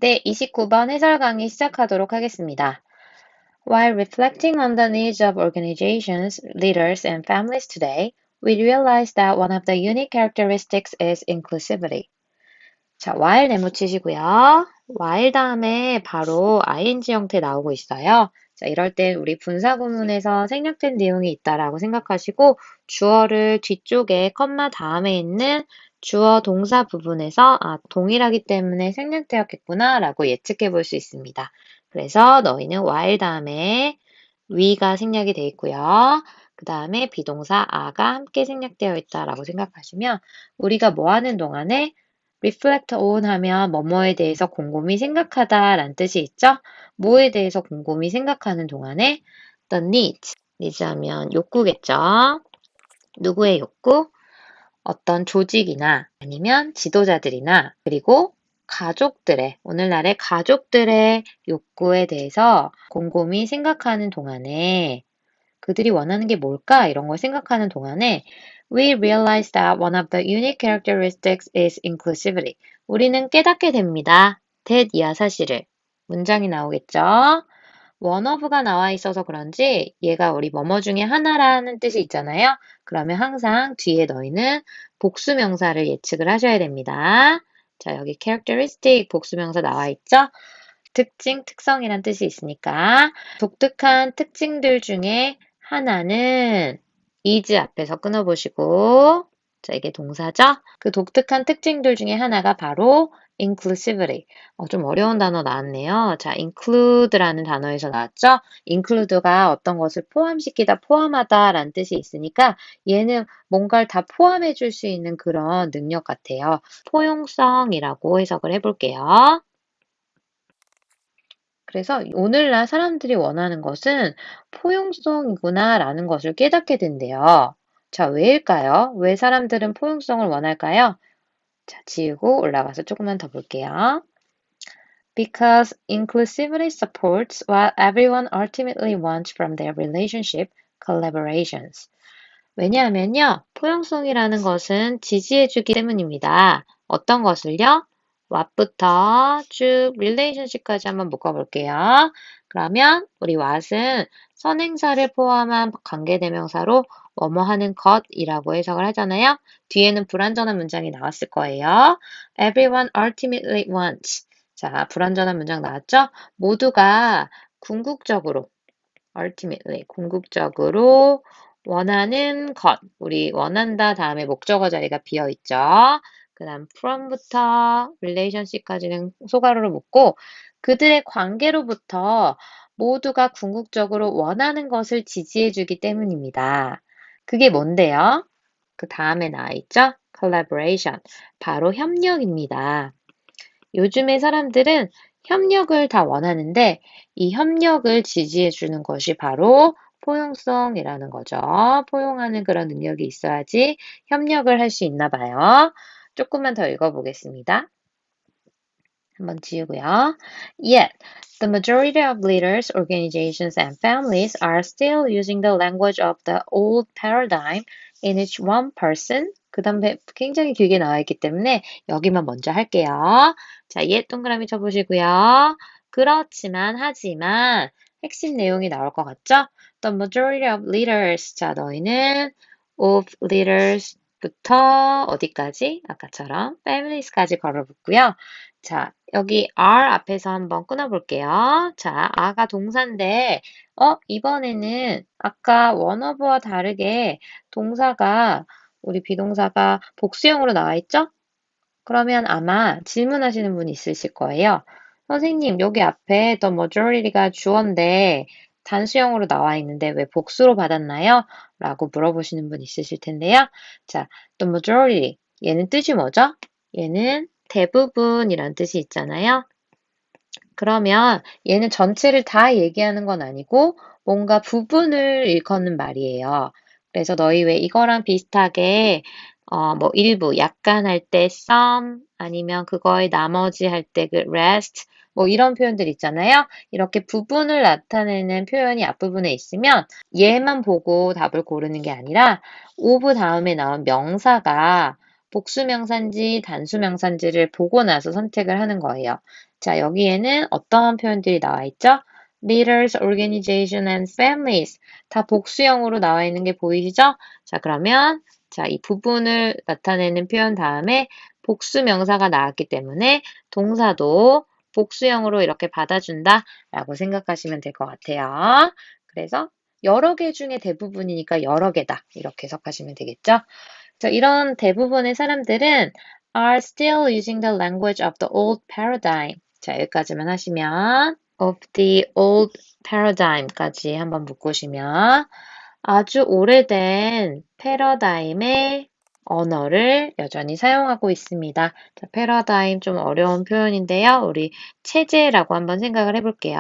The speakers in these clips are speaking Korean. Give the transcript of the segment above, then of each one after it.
네, 29번 해설 강의 시작하도록 하겠습니다. While reflecting on the needs of organizations, leaders, and families today, we realize that one of the unique characteristics is inclusivity. 자, while 네모치시고요. while 다음에 바로 ing 형태 나오고 있어요. 자, 이럴 때 우리 분사 구문에서 생략된 내용이 있다라고 생각하시고 주어를 뒤쪽에 컴마 다음에 있는 주어 동사 부분에서 동일하기 때문에 생략되었겠구나 라고 예측해 볼 수 있습니다. 그래서 너희는 while 다음에 we가 생략이 되어 있고요. 그 다음에 비동사 a가 함께 생략되어 있다라고 생각하시면 우리가 뭐 하는 동안에 reflect on 하면 뭐뭐에 대해서 곰곰이 생각하다라는 뜻이 있죠? 뭐에 대해서 곰곰이 생각하는 동안에 the needs 하면 욕구겠죠? 누구의 욕구? 어떤 조직이나 아니면 지도자들이나 그리고 가족들의, 오늘날의 가족들의 욕구에 대해서 곰곰이 생각하는 동안에 그들이 원하는 게 뭘까? 이런 걸 생각하는 동안에 we realize that one of the unique characteristics is inclusivity. 우리는 깨닫게 됩니다. that 이하 사실을. 문장이 나오겠죠? one of가 나와 있어서 그런지 얘가 우리 뭐뭐 중에 하나라는 뜻이 있잖아요. 그러면 항상 뒤에 너희는 복수명사를 예측을 하셔야 됩니다. 자, 여기 characteristic 복수명사 나와 있죠? 특징, 특성이란 뜻이 있으니까 독특한 특징들 중에 하나는 is 앞에서 끊어보시고 자, 이게 동사죠? 그 독특한 특징들 중에 하나가 바로 inclusivity. 좀 어려운 단어 나왔네요. 자, include라는 단어에서 나왔죠? include가 어떤 것을 포함시키다, 포함하다라는 뜻이 있으니까 얘는 뭔가를 다 포함해 줄 수 있는 그런 능력 같아요. 포용성이라고 해석을 해볼게요. 그래서 오늘날 사람들이 원하는 것은 포용성이구나라는 것을 깨닫게 된대요. 자, 왜일까요? 왜 사람들은 포용성을 원할까요? 자, 지우고 올라가서 조금만 더 볼게요. Because inclusivity supports what everyone ultimately wants from their relationship, collaborations. 왜냐하면요, 포용성이라는 것은 지지해주기 때문입니다. 어떤 것을요? what부터 쭉 relationship까지 한번 묶어볼게요. 그러면 우리 what은 선행사를 포함한 관계대명사로 뭐뭐 하는 것이라고 해석을 하잖아요. 뒤에는 불완전한 문장이 나왔을 거예요. Everyone ultimately wants. 자, 불완전한 문장 나왔죠? 모두가 궁극적으로 ultimately, 궁극적으로 원하는 것, 우리 원한다 다음에 목적어 자리가 비어 있죠. 그 다음 from부터 relationship까지는 소괄호로 묶고 그들의 관계로부터 모두가 궁극적으로 원하는 것을 지지해주기 때문입니다. 그게 뭔데요? 그 다음에 나와 있죠? collaboration, 바로 협력입니다. 요즘의 사람들은 협력을 다 원하는데 이 협력을 지지해주는 것이 바로 포용성이라는 거죠. 포용하는 그런 능력이 있어야지 협력을 할 수 있나 봐요. 조금만 더 읽어보겠습니다. 한번 지우고요. Yet, the majority of leaders, organizations, and families are still using the language of the old paradigm in which one person, 그 다음에 굉장히 길게 나와 있기 때문에 여기만 먼저 할게요. 자, yet 동그라미 쳐보시고요. 그렇지만, 하지만 핵심 내용이 나올 것 같죠? The majority of leaders. 자, 너희는 of leaders부터 어디까지? 아까처럼 families까지 걸어붙고요. 자, 여기 are 앞에서 한번 끊어볼게요. 자, a가 동사인데, 이번에는 아까 원어브와 다르게 동사가, 우리 비동사가 복수형으로 나와 있죠? 그러면 아마 질문하시는 분이 있으실 거예요. 선생님, 여기 앞에 the majority가 주어인데 단수형으로 나와 있는데 왜 복수로 받았나요? 라고 물어보시는 분 있으실 텐데요. 자, the majority, 얘는 뜻이 뭐죠? 얘는 대부분이란 뜻이 있잖아요. 그러면 얘는 전체를 다 얘기하는 건 아니고 뭔가 부분을 일컫는 말이에요. 그래서 너희 왜 이거랑 비슷하게 뭐 일부, 약간 할 때 some 아니면 그거의 나머지 할 때 그 rest 뭐 이런 표현들 있잖아요. 이렇게 부분을 나타내는 표현이 앞부분에 있으면 얘만 보고 답을 고르는 게 아니라 of 다음에 나온 명사가 복수명사인지 단수명사인지를 보고 나서 선택을 하는 거예요. 자, 여기에는 어떤 표현들이 나와 있죠? Leaders, organization, and families. 다 복수형으로 나와 있는 게 보이시죠? 자, 그러면 자, 이 부분을 나타내는 표현 다음에 복수명사가 나왔기 때문에 동사도 복수형으로 이렇게 받아준다 라고 생각하시면 될 것 같아요. 그래서 여러 개 중에 대부분이니까 여러 개다 이렇게 해석하시면 되겠죠? 자, 이런 대부분의 사람들은 are still using the language of the old paradigm. 자, 여기까지만 하시면 of the old paradigm까지 한번 묶으시면 아주 오래된 패러다임의 언어를 여전히 사용하고 있습니다. 자, 패러다임 좀 어려운 표현인데요. 우리 체제라고 한번 생각을 해볼게요.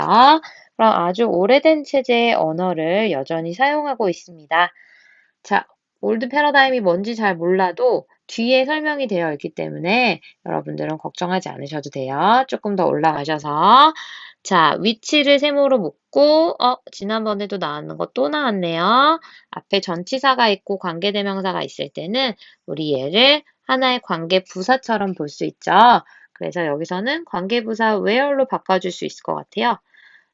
그럼 아주 오래된 체제의 언어를 여전히 사용하고 있습니다. 자, 올드 패러다임이 뭔지 잘 몰라도 뒤에 설명이 되어 있기 때문에 여러분들은 걱정하지 않으셔도 돼요. 조금 더 올라가셔서 자, 위치를 세모로 묶고 지난번에도 나왔는 거 또 나왔네요. 앞에 전치사가 있고 관계대명사가 있을 때는 우리 얘를 하나의 관계부사처럼 볼 수 있죠. 그래서 여기서는 관계부사 where로 바꿔줄 수 있을 것 같아요.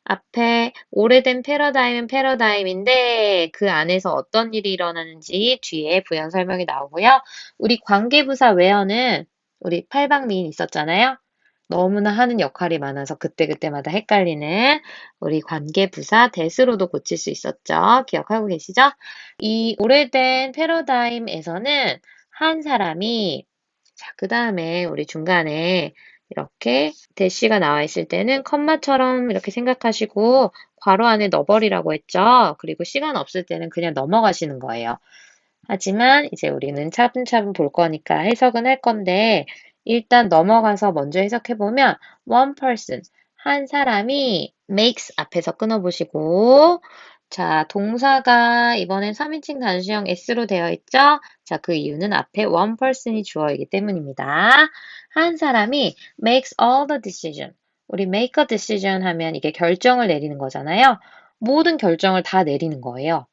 앞에 오래된 패러다임은 패러다임인데 그 안에서 어떤 일이 일어나는지 뒤에 부연 설명이 나오고요. 우리 관계부사 where는 우리 팔방미인 있었잖아요. 너무나 하는 역할이 많아서 그때그때마다 헷갈리는 우리 관계부사 that으로도 고칠 수 있었죠. 기억하고 계시죠? 이 오래된 패러다임에서는 한 사람이 자, 그 다음에 우리 중간에 이렇게 대시가 나와 있을 때는 컴마처럼 이렇게 생각하시고 괄호 안에 넣어버리라고 했죠. 그리고 시간 없을 때는 그냥 넘어가시는 거예요. 하지만 이제 우리는 차분차분 볼 거니까 해석은 할 건데 일단 넘어가서 먼저 해석해보면 one person, 한 사람이 makes 앞에서 끊어보시고 자, 동사가 이번엔 3인칭 단수형 s로 되어 있죠? 자, 그 이유는 앞에 one person이 주어이기 때문입니다. 한 사람이 makes all the decision. 우리 make a decision 하면 이게 결정을 내리는 거잖아요. 모든 결정을 다 내리는 거예요.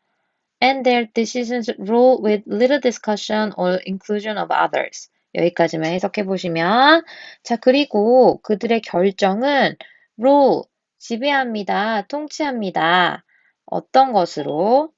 And their decisions rule with little discussion or inclusion of others. 여기까지만 해석해 보시면 자, 그리고 그들의 결정은 rule, 지배합니다. 통치합니다. 어떤 것으로?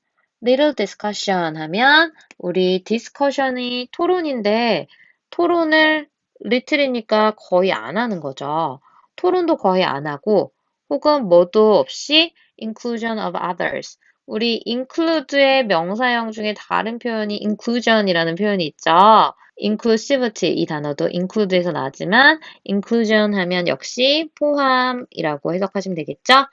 little discussion 하면 우리 discussion이 토론인데 토론을 little이니까 거의 안 하는 거죠. 토론도 거의 안 하고 혹은 뭐도 없이 inclusion of others. 우리 include의 명사형 중에 다른 표현이 inclusion이라는 표현이 있죠. inclusivity 이 단어도 include에서 나왔지만 inclusion 하면 역시 포함이라고 해석하시면 되겠죠.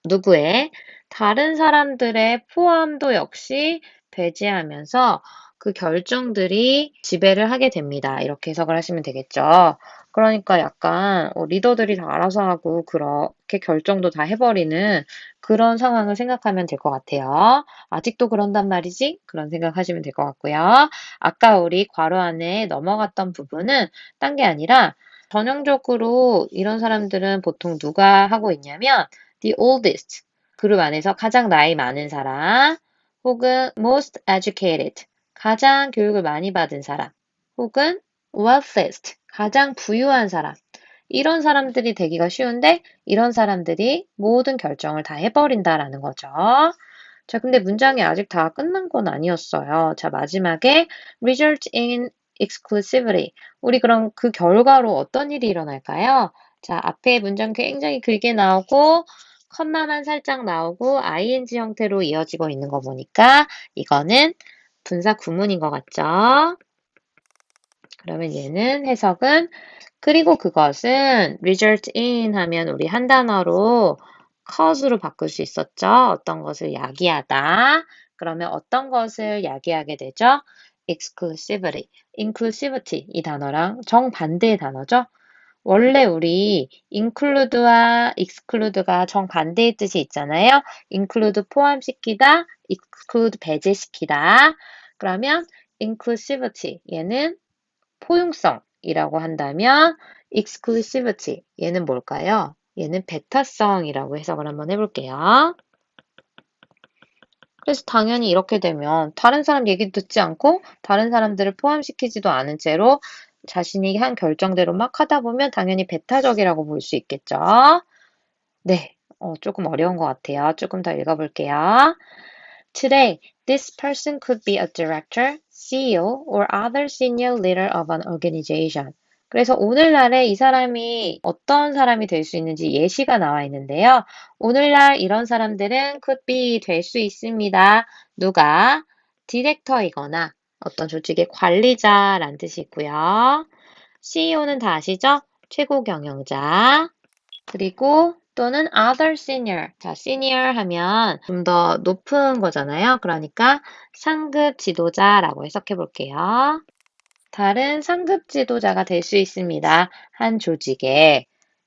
누구의? 다른 사람들의 포함도 역시 배제하면서 그 결정들이 지배를 하게 됩니다. 이렇게 해석을 하시면 되겠죠. 그러니까 약간 리더들이 다 알아서 하고 그렇게 결정도 다 해버리는 그런 상황을 생각하면 될 것 같아요. 아직도 그런단 말이지? 그런 생각하시면 될 것 같고요. 아까 우리 괄호 안에 넘어갔던 부분은 딴 게 아니라 전형적으로 이런 사람들은 보통 누가 하고 있냐면 the oldest 그룹 안에서 가장 나이 많은 사람 혹은 most educated 가장 교육을 많이 받은 사람 혹은 wealthiest 가장 부유한 사람 이런 사람들이 되기가 쉬운데 이런 사람들이 모든 결정을 다 해버린다라는 거죠. 자, 근데 문장이 아직 다 끝난 건 아니었어요. 자, 마지막에 result in exclusivity. 우리 그럼 그 결과로 어떤 일이 일어날까요? 자, 앞에 문장 굉장히 길게 나오고 컴마만 살짝 나오고 ing 형태로 이어지고 있는 거 보니까 이거는 분사 구문인 것 같죠? 그러면 얘는 해석은 그리고 그것은 result in 하면 우리 한 단어로 cause로 바꿀 수 있었죠. 어떤 것을 야기하다. 그러면 어떤 것을 야기하게 되죠? exclusivity, inclusivity 이 단어랑 정반대의 단어죠. 원래 우리 include와 exclude가 정반대의 뜻이 있잖아요. include 포함시키다, exclude 배제시키다. 그러면 inclusivity 얘는 포용성이라고 한다면 exclusivity 얘는 뭘까요? 얘는 배타성이라고 해석을 한번 해볼게요. 그래서 당연히 이렇게 되면 다른 사람 얘기 듣지 않고 다른 사람들을 포함시키지도 않은 채로 자신이 한 결정대로 막 하다 보면 당연히 배타적이라고 볼 수 있겠죠. 네, 조금 어려운 것 같아요. 조금 더 읽어볼게요. Today, this person could be a director, CEO, or other senior leader of an organization. 그래서 오늘날에 이 사람이 어떤 사람이 될 수 있는지 예시가 나와 있는데요. 오늘날 이런 사람들은 could be 될 수 있습니다. 누가? 디렉터이거나 어떤 조직의 관리자란 뜻이 있고요. CEO는 다 아시죠? 최고 경영자. 그리고 또는 other senior. 자, senior 하면 좀 더 높은 거잖아요. 그러니까 상급 지도자라고 해석해 볼게요. 다른 상급 지도자가 될 수 있습니다. 한 조직에.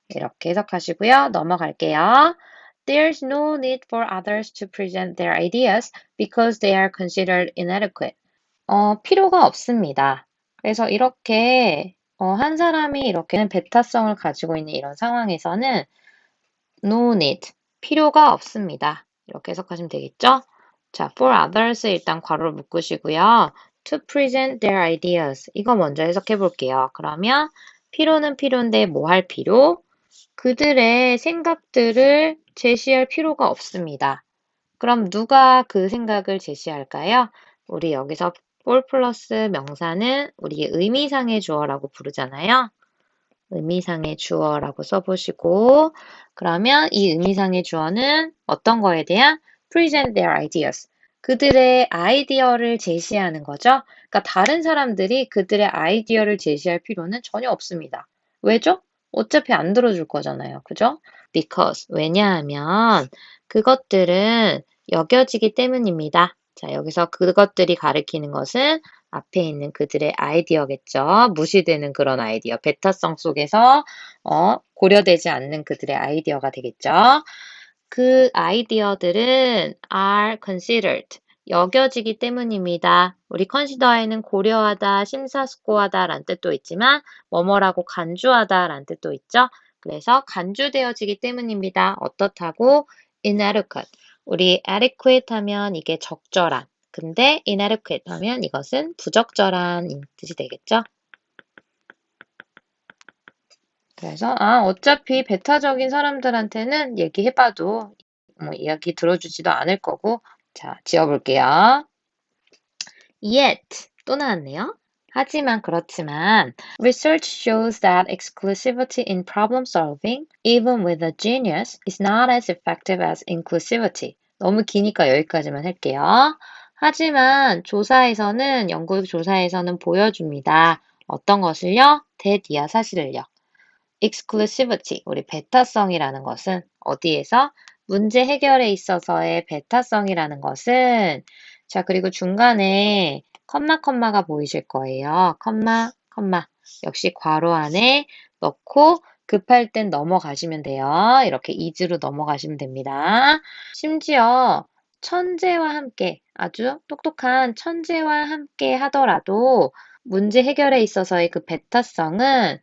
이렇게 해석하시고요. 넘어갈게요. There's no need for others to present their ideas because they are considered inadequate. 필요가 없습니다. 그래서 이렇게 한 사람이 이렇게 배타성을 가지고 있는 이런 상황에서는 no need, 필요가 없습니다. 이렇게 해석하시면 되겠죠? 자, for others 일단 괄호를 묶으시고요. to present their ideas, 이거 먼저 해석해 볼게요. 그러면 필요는 필요인데 뭐 할 필요? 그들의 생각들을 제시할 필요가 없습니다. 그럼 누가 그 생각을 제시할까요? 우리 여기서 for 플러스 명사는 우리의 의미상의 주어라고 부르잖아요. 의미상의 주어라고 써보시고 그러면 이 의미상의 주어는 어떤 거에 대한 present their ideas. 그들의 아이디어를 제시하는 거죠. 그러니까 다른 사람들이 그들의 아이디어를 제시할 필요는 전혀 없습니다. 왜죠? 어차피 안 들어줄 거잖아요. 그죠? Because 왜냐하면 그것들은 여겨지기 때문입니다. 자, 여기서 그것들이 가리키는 것은 앞에 있는 그들의 아이디어겠죠. 무시되는 그런 아이디어. 배타성 속에서 고려되지 않는 그들의 아이디어가 되겠죠. 그 아이디어들은 are considered. 여겨지기 때문입니다. 우리 consider에는 고려하다, 심사숙고하다 라는 뜻도 있지만 뭐뭐라고 간주하다 라는 뜻도 있죠. 그래서 간주되어지기 때문입니다. 어떻다고? inadequate. 우리 adequate 하면 이게 적절한. 근데 inadequate 하면 이것은 부적절한 뜻이 되겠죠. 그래서 어차피 배타적인 사람들한테는 얘기해봐도 뭐 이야기 들어주지도 않을 거고 자, 지워볼게요. Yet 또 나왔네요. 하지만 그렇지만 research shows that exclusivity in problem solving, even with a genius, is not as effective as inclusivity. 너무 기니까 여기까지만 할게요. 하지만 연구 조사에서는 보여줍니다. 어떤 것을요? 대디아 사실을요. exclusivity, 우리 배타성이라는 것은 어디에서? 문제 해결에 있어서의 배타성이라는 것은 자, 그리고 중간에 컴마가 보이실 거예요. 컴마. 역시 괄호 안에 넣고 급할 땐 넘어가시면 돼요. 이렇게 is로 넘어가시면 됩니다. 심지어 천재와 함께, 아주 똑똑한 천재와 함께 하더라도 문제 해결에 있어서의 그 배타성은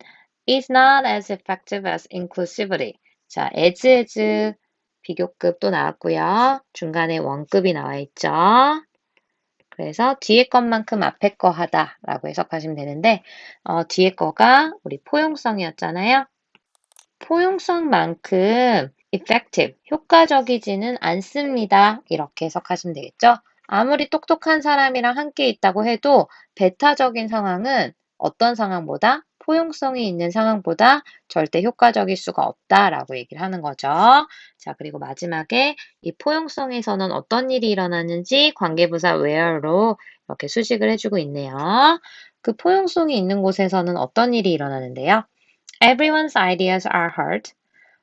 is not as effective as inclusivity. 자, as 비교급 또 나왔고요. 중간에 원급이 나와 있죠. 그래서 뒤에 것만큼 앞에 거 하다라고 해석하시면 되는데 뒤에 거가 우리 포용성이었잖아요. 포용성만큼 effective, 효과적이지는 않습니다. 이렇게 해석하시면 되겠죠. 아무리 똑똑한 사람이랑 함께 있다고 해도 배타적인 상황은 어떤 상황보다 포용성이 있는 상황보다 절대 효과적일 수가 없다라고 얘기를 하는 거죠. 자, 그리고 마지막에 이 포용성에서는 어떤 일이 일어나는지 관계부사 where로 이렇게 수식을 해주고 있네요. 그 포용성이 있는 곳에서는 어떤 일이 일어나는데요? Everyone's ideas are heard.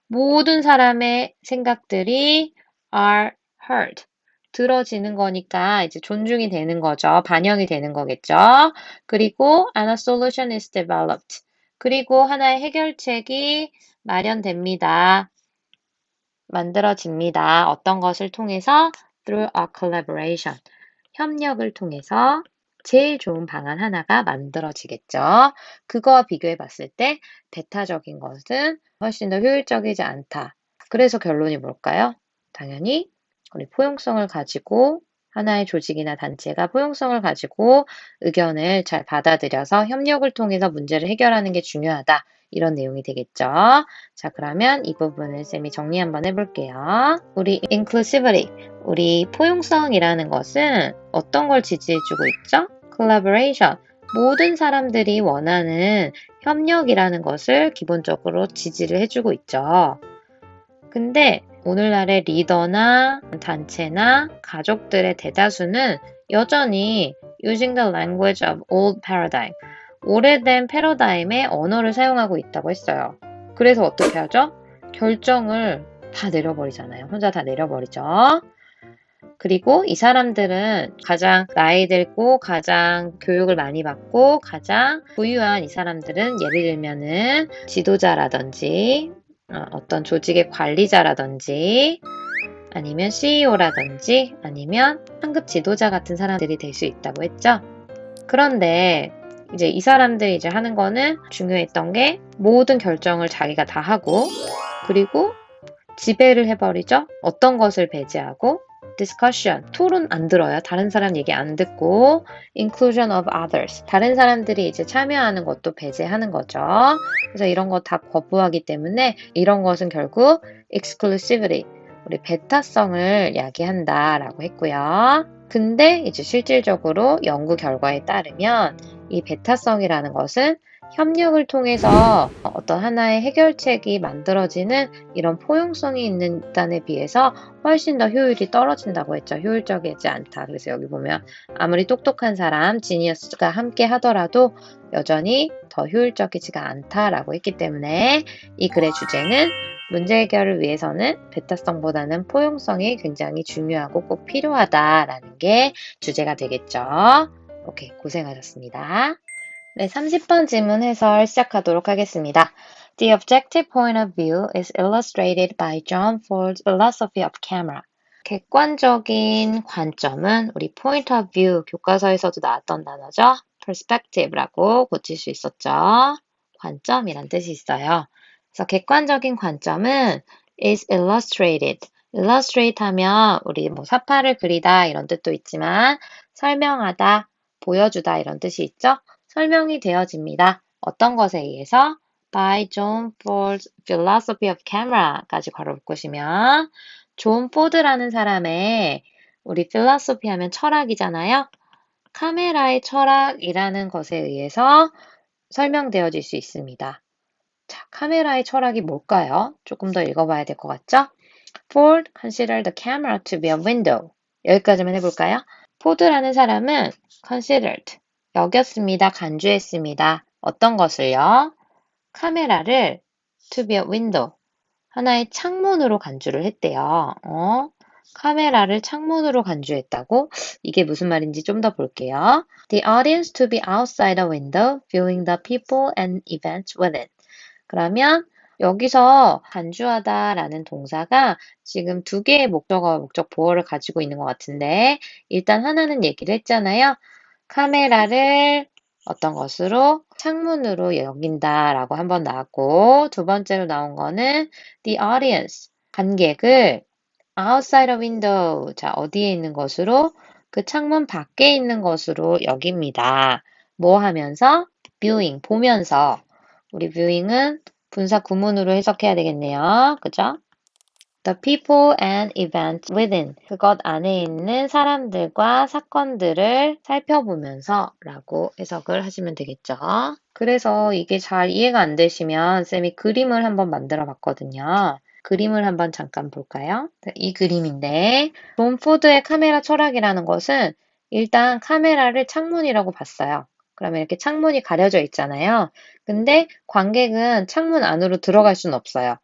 모든 사람의 생각들이 are heard. 들어지는 거니까 이제 존중이 되는 거죠. 반영이 되는 거겠죠. 그리고 and a solution is developed. 그리고 하나의 해결책이 마련됩니다. 만들어집니다. 어떤 것을 통해서? Through a collaboration. 협력을 통해서 제일 좋은 방안 하나가 만들어지겠죠. 그거와 비교해 봤을 때 배타적인 것은 훨씬 더 효율적이지 않다. 그래서 결론이 뭘까요? 당연히 우리 포용성을 가지고 하나의 조직이나 단체가 포용성을 가지고 의견을 잘 받아들여서 협력을 통해서 문제를 해결하는 게 중요하다. 이런 내용이 되겠죠. 자, 그러면 이 부분을 쌤이 정리 한번 해볼게요. 우리 inclusivity, 우리 포용성이라는 것은 어떤 걸 지지해주고 있죠? collaboration, 모든 사람들이 원하는 협력이라는 것을 기본적으로 지지를 해주고 있죠. 근데 오늘날의 리더나 단체나 가족들의 대다수는 여전히 using the language of old paradigm, 오래된 패러다임의 언어를 사용하고 있다고 했어요. 그래서 어떻게 하죠? 결정을 다 내려버리잖아요. 혼자 다 내려버리죠. 그리고 이 사람들은 가장 나이 들고 가장 교육을 많이 받고 가장 부유한 이 사람들은 예를 들면은 지도자라든지 어떤 조직의 관리자라든지 아니면 CEO라든지 아니면 상급 지도자 같은 사람들이 될 수 있다고 했죠. 그런데 이제 이 사람들이 이제 하는 거는 중요했던 게 모든 결정을 자기가 다 하고 그리고 지배를 해버리죠. 어떤 것을 배제하고 discussion, 토론 안 들어요. 다른 사람 얘기 안 듣고 inclusion of others, 다른 사람들이 이제 참여하는 것도 배제하는 거죠. 그래서 이런 거 다 거부하기 때문에 이런 것은 결국 exclusivity, 우리 배타성을 야기한다라고 했고요. 근데 이제 실질적으로 연구 결과에 따르면 이 배타성이라는 것은 협력을 통해서 어떤 하나의 해결책이 만들어지는 이런 포용성이 있는 단에 비해서 훨씬 더 효율이 떨어진다고 했죠. 효율적이지 않다. 그래서 여기 보면 아무리 똑똑한 사람, 지니어스가 함께 하더라도 여전히 더 효율적이지가 않다라고 했기 때문에 이 글의 주제는 문제 해결을 위해서는 배타성보다는 포용성이 굉장히 중요하고 꼭 필요하다라는 게 주제가 되겠죠. 오케이, 고생하셨습니다. 네, 30번 질문 해설 시작하도록 하겠습니다. The objective point of view is illustrated by John Ford's philosophy of camera. 객관적인 관점은 우리 point of view 교과서에서도 나왔던 단어죠. perspective라고 고칠 수 있었죠. 관점이란 뜻이 있어요. 그래서 객관적인 관점은 is illustrated. illustrate 하면 우리 뭐 사파를 그리다 이런 뜻도 있지만 설명하다, 보여주다 이런 뜻이 있죠. 설명이 되어집니다. 어떤 것에 의해서? By John Ford's philosophy of camera까지 괄호 묶으시면 존 포드라는 사람의 우리 philosophy 하면 철학이잖아요. 카메라의 철학이라는 것에 의해서 설명되어질 수 있습니다. 자, 카메라의 철학이 뭘까요? 조금 더 읽어봐야 될 것 같죠? Ford considered the camera to be a window. 여기까지만 해볼까요? 포드라는 사람은 considered, 여겼습니다. 간주했습니다. 어떤 것을요? 카메라를 to be a window, 하나의 창문으로 간주를 했대요. 카메라를 창문으로 간주했다고? 이게 무슨 말인지 좀 더 볼게요. The audience to be outside a window, viewing the people and events within. 그러면 여기서 간주하다라는 동사가 지금 두 개의 목적어와 목적 보어를 가지고 있는 것 같은데 일단 하나는 얘기를 했잖아요. 카메라를 어떤 것으로 창문으로 여긴다라고 한번 나왔고 두 번째로 나온 거는 the audience, 관객을 outside a window, 자 어디에 있는 것으로? 그 창문 밖에 있는 것으로 여깁니다. 뭐 하면서? viewing, 보면서. 우리 viewing은 분사 구문으로 해석해야 되겠네요. 그죠? The people and events within. 그것 안에 있는 사람들과 사건들을 살펴보면서 라고 해석을 하시면 되겠죠. 그래서 이게 잘 이해가 안 되시면 쌤이 그림을 한번 만들어 봤거든요. 그림을 한번 잠깐 볼까요? 이 그림인데 존 포드의 카메라 철학이라는 것은 일단 카메라를 창문이라고 봤어요. 그러면 이렇게 창문이 가려져 있잖아요. 근데 관객은 창문 안으로 들어갈 수는 없어요.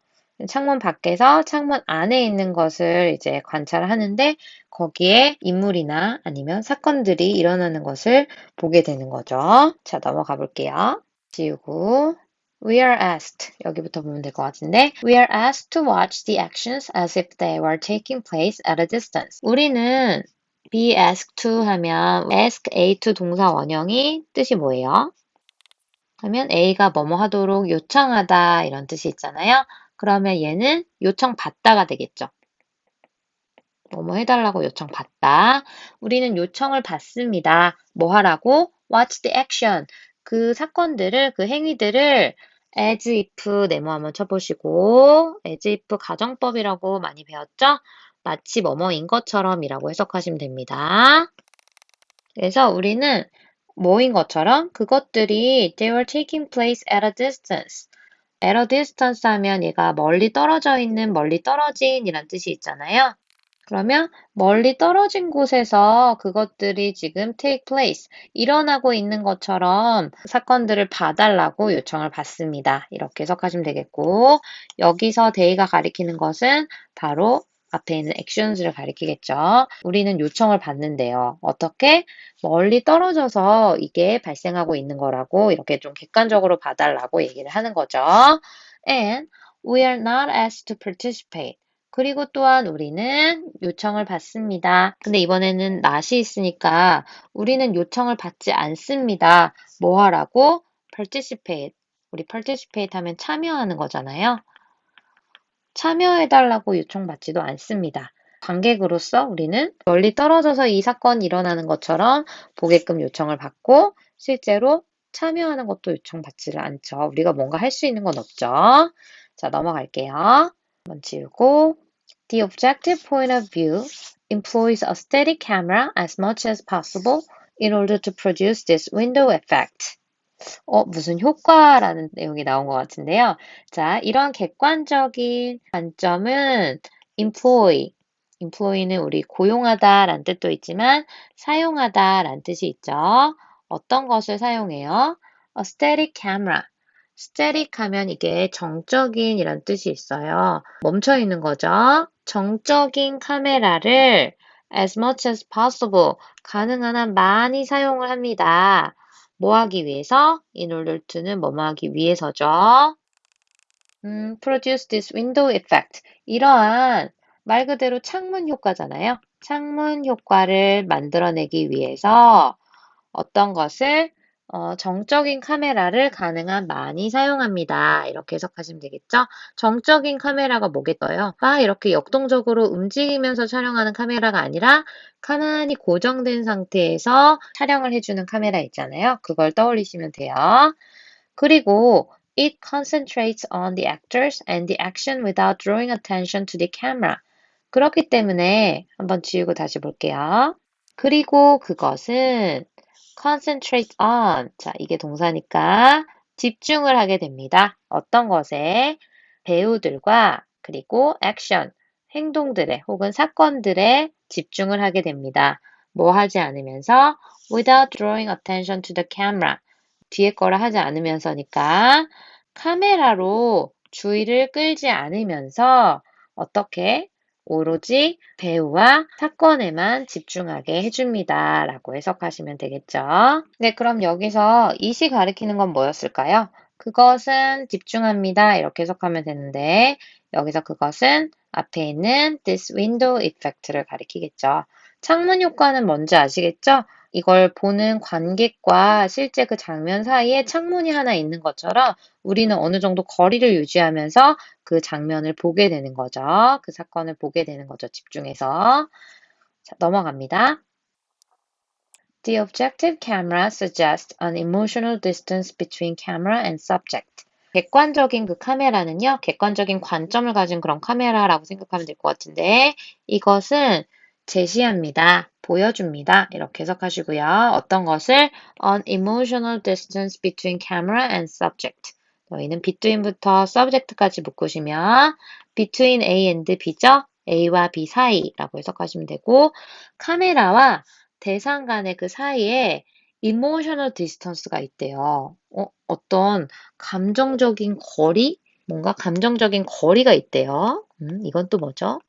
창문 밖에서 창문 안에 있는 것을 이제 관찰하는데 거기에 인물이나 아니면 사건들이 일어나는 것을 보게 되는 거죠. 자, 넘어가 볼게요. 지우고 We are asked, 여기부터 보면 될 것 같은데 We are asked to watch the actions as if they were taking place at a distance. 우리는 be asked to 하면 ask A to 동사 원형이 뜻이 뭐예요? 하면 A가 뭐뭐 하도록 요청하다 이런 뜻이 있잖아요. 그러면 얘는 요청받다가 되겠죠. 뭐뭐 해달라고 요청받다. 우리는 요청을 받습니다. 뭐 하라고? What's the action? 그 사건들을, 그 행위들을 as if 네모 한번 쳐보시고 as if 가정법이라고 많이 배웠죠? 마치 뭐뭐인 것처럼이라고 해석하시면 됩니다. 그래서 우리는 뭐인 것처럼 그것들이 they were taking place at a distance. at a distance 하면 얘가 멀리 떨어져 있는, 멀리 떨어진 이란 뜻이 있잖아요. 그러면 멀리 떨어진 곳에서 그것들이 지금 take place, 일어나고 있는 것처럼 사건들을 봐달라고 요청을 받습니다. 이렇게 해석하시면 되겠고, 여기서 they가 가리키는 것은 바로 앞에 있는 actions를 가리키겠죠. 우리는 요청을 받는데요. 어떻게? 멀리 떨어져서 이게 발생하고 있는 거라고 이렇게 좀 객관적으로 봐달라고 얘기를 하는 거죠. And we are not asked to participate. 그리고 또한 우리는 요청을 받습니다. 근데 이번에는 not이 있으니까 우리는 요청을 받지 않습니다. 뭐 하라고? participate. 우리 participate 하면 참여하는 거잖아요. 참여해달라고 요청받지도 않습니다. 관객으로서 우리는 멀리 떨어져서 이 사건이 일어나는 것처럼 보게끔 요청을 받고 실제로 참여하는 것도 요청받지를 않죠. 우리가 뭔가 할 수 있는 건 없죠. 자, 넘어갈게요. 한번 지우고 The objective point of view employs a steady camera as much as possible in order to produce this window effect. 무슨 효과라는 내용이 나온 것 같은데요. 자, 이런 객관적인 관점은 employ는 우리 고용하다라는 뜻도 있지만 사용하다라는 뜻이 있죠. 어떤 것을 사용해요? A static camera. static 하면 이게 정적인 이란 뜻이 있어요. 멈춰 있는 거죠. 정적인 카메라를 as much as possible, 가능한 한 많이 사용을 합니다. 뭐 하기 위해서? in order to는 뭐뭐 하기 위해서죠. produce this window effect. 이러한 말 그대로 창문 효과잖아요. 창문 효과를 만들어내기 위해서 어떤 것을 정적인 카메라를 가능한 많이 사용합니다. 이렇게 해석하시면 되겠죠? 정적인 카메라가 뭐겠어요? 이렇게 역동적으로 움직이면서 촬영하는 카메라가 아니라 가만히 고정된 상태에서 촬영을 해주는 카메라 있잖아요. 그걸 떠올리시면 돼요. 그리고 it concentrates on the actors and the action without drawing attention to the camera. 그렇기 때문에 한번 지우고 다시 볼게요. 그리고 그것은 concentrate on. 자, 이게 동사니까 집중을 하게 됩니다. 어떤 것에? 배우들과 그리고 action, 행동들에 혹은 사건들에 집중을 하게 됩니다. 뭐 하지 않으면서? without drawing attention to the camera. 뒤에 거를 하지 않으면서니까 카메라로 주의를 끌지 않으면서 어떻게? 오로지 배우와 사건에만 집중하게 해줍니다. 라고 해석하시면 되겠죠. 네, 그럼 여기서 it이 가리키는 건 뭐였을까요? 그것은 집중합니다. 이렇게 해석하면 되는데 여기서 그것은 앞에 있는 this window effect를 가리키겠죠. 창문 효과는 뭔지 아시겠죠? 이걸 보는 관객과 실제 그 장면 사이에 창문이 하나 있는 것처럼 우리는 어느 정도 거리를 유지하면서 그 장면을 보게 되는 거죠. 그 사건을 보게 되는 거죠. 집중해서. 자, 넘어갑니다. The objective camera suggests an emotional distance between camera and subject. 객관적인 그 카메라는요, 객관적인 관점을 가진 그런 카메라라고 생각하면 될 것 같은데, 이것은 제시합니다. 보여줍니다. 이렇게 해석하시고요. 어떤 것을? An emotional distance between camera and subject. 저희는 between부터 subject까지 묶으시면 between A and B죠? A와 B 사이라고 해석하시면 되고 카메라와 대상 간의 그 사이에 emotional distance가 있대요. 어떤 감정적인 거리? 뭔가 감정적인 거리가 있대요. 이건 또 뭐죠?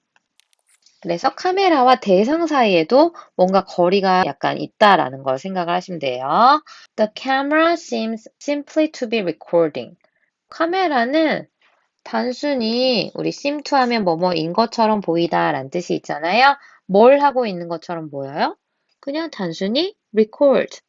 그래서 카메라와 대상 사이에도 뭔가 거리가 약간 있다라는 걸 생각을 하시면 돼요. The camera seems simply to be recording. 카메라는 단순히 우리 seem to 하면 뭐뭐인 것처럼 보이다 라는 뜻이 있잖아요. 뭘 하고 있는 것처럼 보여요? 그냥 단순히 record,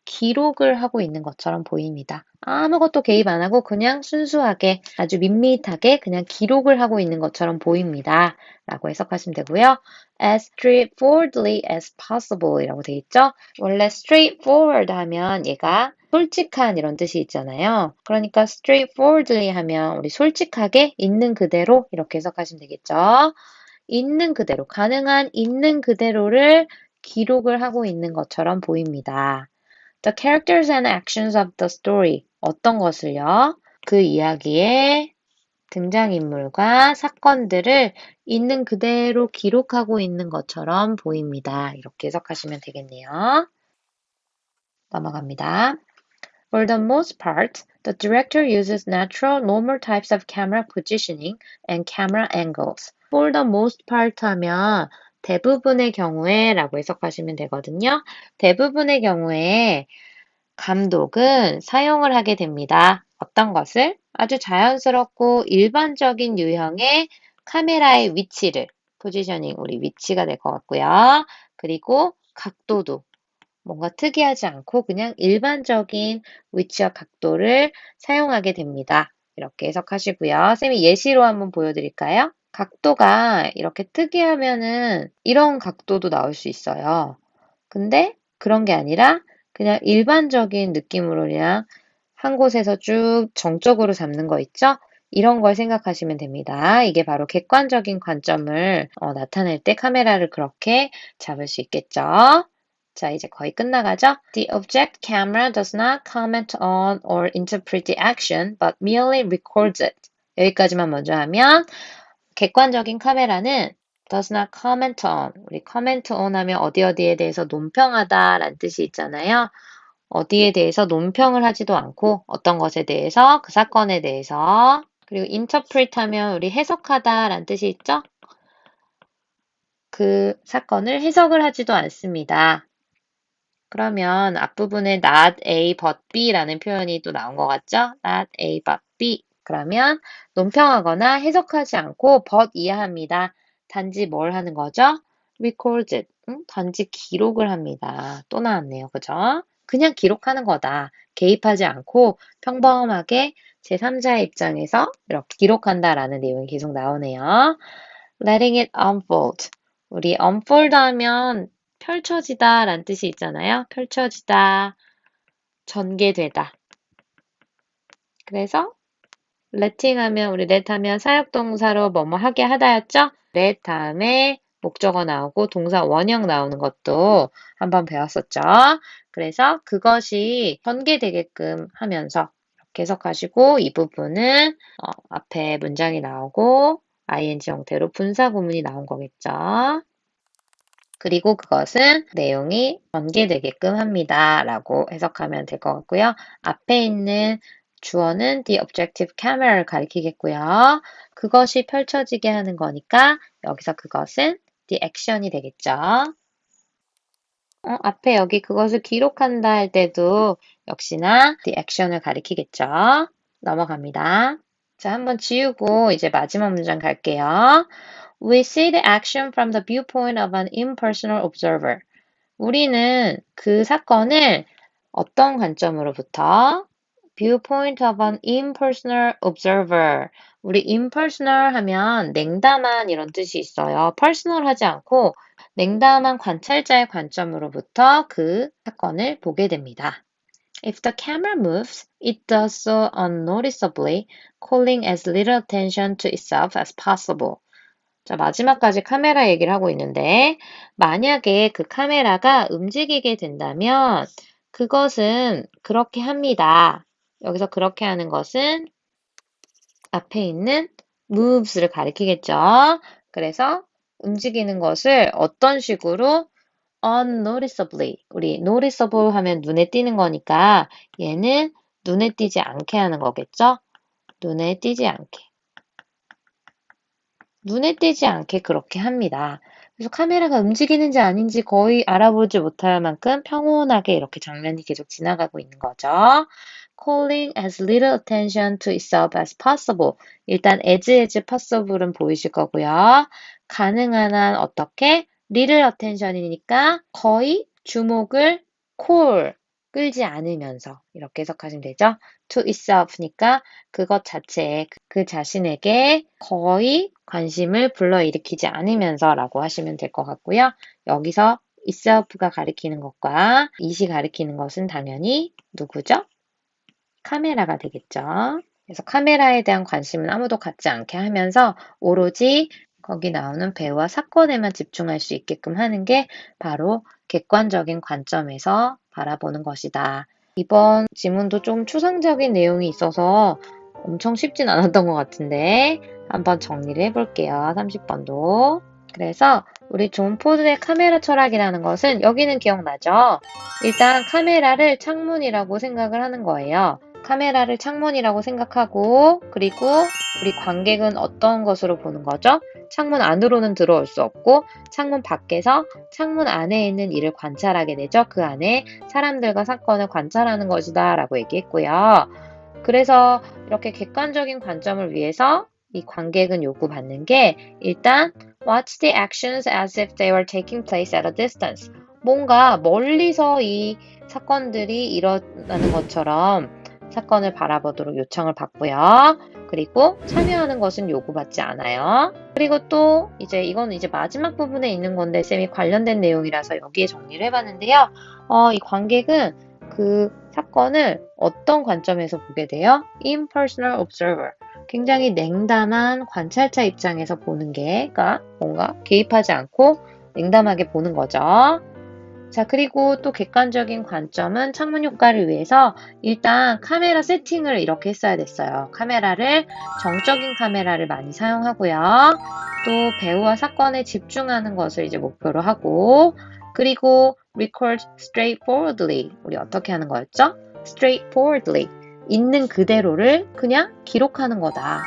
기록을 하고 있는 것처럼 보입니다. 아무것도 개입 안 하고 그냥 순수하게 아주 밋밋하게 그냥 기록을 하고 있는 것처럼 보입니다. 라고 해석하시면 되고요. As straightforwardly as possible 이라고 돼 있죠. 원래 straightforward 하면 얘가 솔직한 이런 뜻이 있잖아요. 그러니까 straightforwardly 하면 우리 솔직하게 있는 그대로 이렇게 해석하시면 되겠죠. 있는 그대로, 가능한 있는 그대로를 기록을 하고 있는 것처럼 보입니다. The characters and actions of the story. 어떤 것을요? 그 이야기의 등장인물과 사건들을 있는 그대로 기록하고 있는 것처럼 보입니다. 이렇게 해석하시면 되겠네요. 넘어갑니다. For the most part, the director uses natural, normal types of camera positioning and camera angles. For the most part 하면 대부분의 경우에 라고 해석하시면 되거든요. 대부분의 경우에 감독은 사용을 하게 됩니다. 어떤 것을? 아주 자연스럽고 일반적인 유형의 카메라의 위치를, 포지셔닝, 우리 위치가 될 것 같고요. 그리고 각도도 뭔가 특이하지 않고 그냥 일반적인 위치와 각도를 사용하게 됩니다. 이렇게 해석하시고요. 쌤이 예시로 한번 보여드릴까요? 각도가 이렇게 특이하면은 이런 각도도 나올 수 있어요. 근데 그런 게 아니라 그냥 일반적인 느낌으로 그냥 한 곳에서 쭉 정적으로 잡는 거 있죠? 이런 걸 생각하시면 됩니다. 이게 바로 객관적인 관점을 나타낼 때 카메라를 그렇게 잡을 수 있겠죠? 자, 이제 거의 끝나가죠? The object camera does not comment on or interpret the action, but merely records it. 여기까지만 먼저 하면 객관적인 카메라는 does not comment on. 우리 comment on 하면 어디 어디에 대해서 논평하다 라는 뜻이 있잖아요. 어디에 대해서 논평을 하지도 않고 어떤 것에 대해서 그 사건에 대해서 그리고 interpret 하면 우리 해석하다 라는 뜻이 있죠? 그 사건을 해석을 하지도 않습니다. 그러면 앞부분에 not A but B 라는 표현이 또 나온 것 같죠? not A but B. 그러면 논평하거나 해석하지 않고 but 이해합니다. 단지 뭘 하는 거죠? records it. 단지 기록을 합니다. 또 나왔네요. 그죠? 그냥 기록하는 거다. 개입하지 않고 평범하게 제3자의 입장에서 이렇게 기록한다라는 내용이 계속 나오네요. letting it unfold. 우리 unfold 하면 펼쳐지다 라는 뜻이 있잖아요. 펼쳐지다, 전개되다. 그래서 letting 하면 우리 let 하면 사역동사로 뭐뭐 하게 하다였죠? let 다음에 목적어 나오고 동사 원형 나오는 것도 한번 배웠었죠. 그래서 그것이 전개되게끔 하면서 이렇게 해석하시고 이 부분은 앞에 문장이 나오고 ing 형태로 분사 구문이 나온 거겠죠. 그리고 그것은 내용이 전개되게끔 합니다. 라고 해석하면 될 것 같고요. 앞에 있는 주어는 the objective camera를 가리키겠고요. 그것이 펼쳐지게 하는 거니까 여기서 그것은 the action이 되겠죠. 앞에 여기 그것을 기록한다 할 때도 역시나 the action을 가리키겠죠. 넘어갑니다. 자, 한번 지우고 이제 마지막 문장 갈게요. We see the action from the viewpoint of an impersonal observer. 우리는 그 사건을 어떤 관점으로부터? viewpoint of an impersonal observer. 우리 impersonal 하면 냉담한 이런 뜻이 있어요. personal 하지 않고 냉담한 관찰자의 관점으로부터 그 사건을 보게 됩니다. If the camera moves, it does so unnoticeably, calling as little attention to itself as possible. 자, 마지막까지 카메라 얘기를 하고 있는데, 만약에 그 카메라가 움직이게 된다면, 그것은 그렇게 합니다. 여기서 그렇게 하는 것은 앞에 있는 moves를 가리키겠죠. 그래서 움직이는 것을 어떤 식으로 unnoticeably, 우리 noticeable 하면 눈에 띄는 거니까 얘는 눈에 띄지 않게 하는 거겠죠? 눈에 띄지 않게. 눈에 띄지 않게 그렇게 합니다. 그래서 카메라가 움직이는지 아닌지 거의 알아보지 못할 만큼 평온하게 이렇게 장면이 계속 지나가고 있는 거죠. Calling as little attention to itself as possible. 일단 as possible은 보이실 거고요. 가능한 한 어떻게? little attention이니까 거의 주목을 call, 끌지 않으면서 이렇게 해석하시면 되죠. to itself니까 그것 자체에 그 자신에게 거의 관심을 불러일으키지 않으면서 라고 하시면 될 것 같고요. 여기서 itself가 가리키는 것과 it이 가리키는 것은 당연히 누구죠? 카메라가 되겠죠. 그래서 카메라에 대한 관심은 아무도 갖지 않게 하면서 오로지 거기 나오는 배우와 사건에만 집중할 수 있게끔 하는 게 바로 객관적인 관점에서 바라보는 것이다. 이번 지문도 좀 추상적인 내용이 있어서 엄청 쉽진 않았던 것 같은데 한번 정리를 해볼게요. 30번도. 그래서 우리 존 포드의 카메라 철학이라는 것은 여기는 기억나죠? 일단 카메라를 창문이라고 생각을 하는 거예요. 카메라를 창문이라고 생각하고 그리고 우리 관객은 어떤 것으로 보는 거죠? 창문 안으로는 들어올 수 없고 창문 밖에서 창문 안에 있는 일을 관찰하게 되죠. 그 안에 사람들과 사건을 관찰하는 것이다 라고 얘기했고요. 그래서 이렇게 객관적인 관점을 위해서 이 관객은 요구받는 게 일단 watch the actions as if they were taking place at a distance. 뭔가 멀리서 이 사건들이 일어나는 것처럼 사건을 바라보도록 요청을 받고요. 그리고 참여하는 것은 요구받지 않아요. 그리고 또 이거는 이제 마지막 부분에 있는 건데 쌤이 관련된 내용이라서 여기에 정리를 해봤는데요. 이 관객은 그 사건을 어떤 관점에서 보게 돼요? Impersonal observer. 굉장히 냉담한 관찰자 입장에서 보는 게, 그러니까 뭔가 개입하지 않고 냉담하게 보는 거죠. 자, 그리고 또 객관적인 관점은 창문 효과를 위해서 일단 카메라 세팅을 이렇게 했어야 됐어요. 카메라를 정적인 카메라를 많이 사용하고요. 또 배우와 사건에 집중하는 것을 이제 목표로 하고 그리고 record straightforwardly. 우리 어떻게 하는 거였죠? straightforwardly. 있는 그대로를 그냥 기록하는 거다.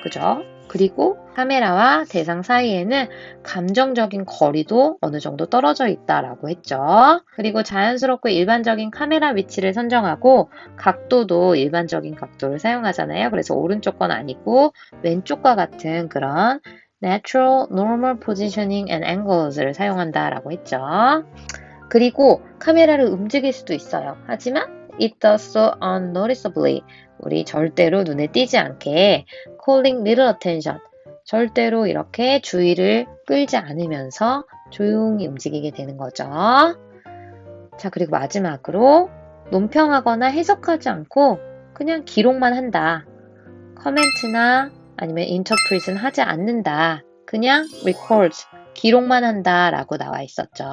그죠? 그리고 카메라와 대상 사이에는 감정적인 거리도 어느 정도 떨어져 있다라고 했죠. 그리고 자연스럽고 일반적인 카메라 위치를 선정하고 각도도 일반적인 각도를 사용하잖아요. 그래서 오른쪽 건 아니고 왼쪽과 같은 그런 natural, normal positioning and angles를 사용한다라고 했죠. 그리고 카메라를 움직일 수도 있어요. 하지만 it does so unnoticeably. 우리 절대로 눈에 띄지 않게 calling little attention. 절대로 이렇게 주의를 끌지 않으면서 조용히 움직이게 되는 거죠. 자, 그리고 마지막으로 논평하거나 해석하지 않고 그냥 기록만 한다. 커멘트나 아니면 interpret은 하지 않는다. 그냥 records, 기록만 한다 라고 나와 있었죠.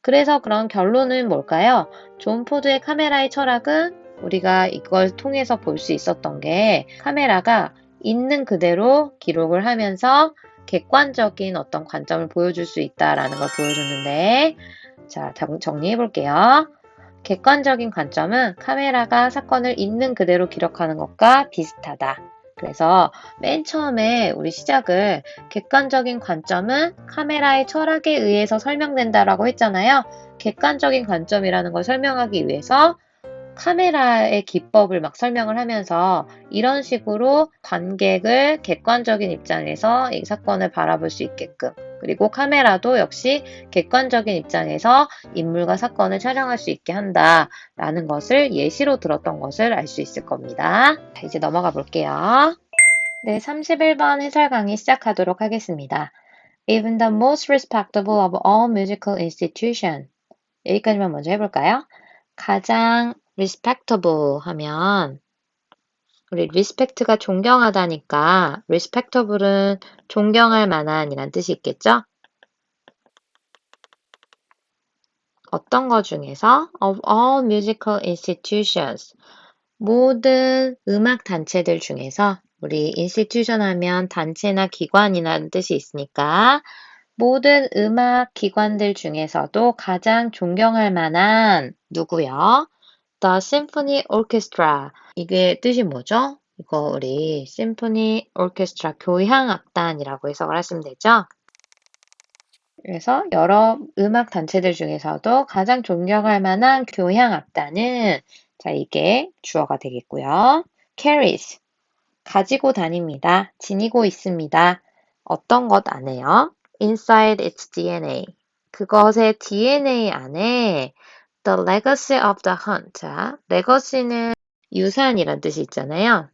그래서 그런 결론은 뭘까요? 존 포드의 카메라의 철학은 우리가 이걸 통해서 볼 수 있었던 게 카메라가 있는 그대로 기록을 하면서 객관적인 어떤 관점을 보여줄 수 있다라는 걸 보여줬는데 자, 정리해 볼게요. 객관적인 관점은 카메라가 사건을 있는 그대로 기록하는 것과 비슷하다. 그래서 맨 처음에 우리 시작을 객관적인 관점은 카메라의 철학에 의해서 설명된다라고 했잖아요. 객관적인 관점이라는 걸 설명하기 위해서 카메라의 기법을 막 설명을 하면서 이런 식으로 관객을 객관적인 입장에서 이 사건을 바라볼 수 있게끔 그리고 카메라도 역시 객관적인 입장에서 인물과 사건을 촬영할 수 있게 한다라는 것을 예시로 들었던 것을 알 수 있을 겁니다. 자, 이제 넘어가 볼게요. 네, 31번 해설 강의 시작하도록 하겠습니다. Even the most respectable of all musical institutions. 여기까지만 먼저 해볼까요? 가장 respectable 하면 우리 respect가 존경하다니까 respectable은 존경할 만한 이란 뜻이 있겠죠? 어떤 것 중에서 of all musical institutions 모든 음악 단체들 중에서 우리 institution 하면 단체나 기관이라는 뜻이 있으니까 모든 음악 기관들 중에서도 가장 존경할 만한 누구요? The Symphony Orchestra. 이게 뜻이 뭐죠? 이거 우리 Symphony Orchestra 교향악단이라고 해석을 하시면 되죠? 그래서 여러 음악 단체들 중에서도 가장 존경할 만한 교향악단은 자, 이게 주어가 되겠고요. carries. 가지고 다닙니다. 지니고 있습니다. 어떤 것 안에요? inside its DNA. 그것의 DNA 안에 The legacy of the hunt. 자, legacy는 유산이란 뜻이 있잖아요.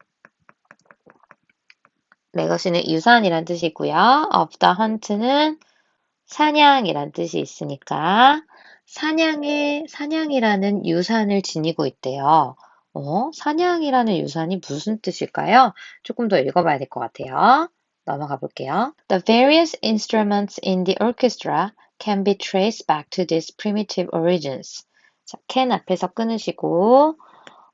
legacy는 유산이란 뜻이고요. of the hunt는 사냥이란 뜻이 있으니까 사냥이라는 유산을 지니고 있대요. 사냥이라는 유산이 무슨 뜻일까요? 조금 더 읽어봐야 될 것 같아요. 넘어가 볼게요. The various instruments in the orchestra can be traced back to these primitive origins. 자, can 앞에서 끊으시고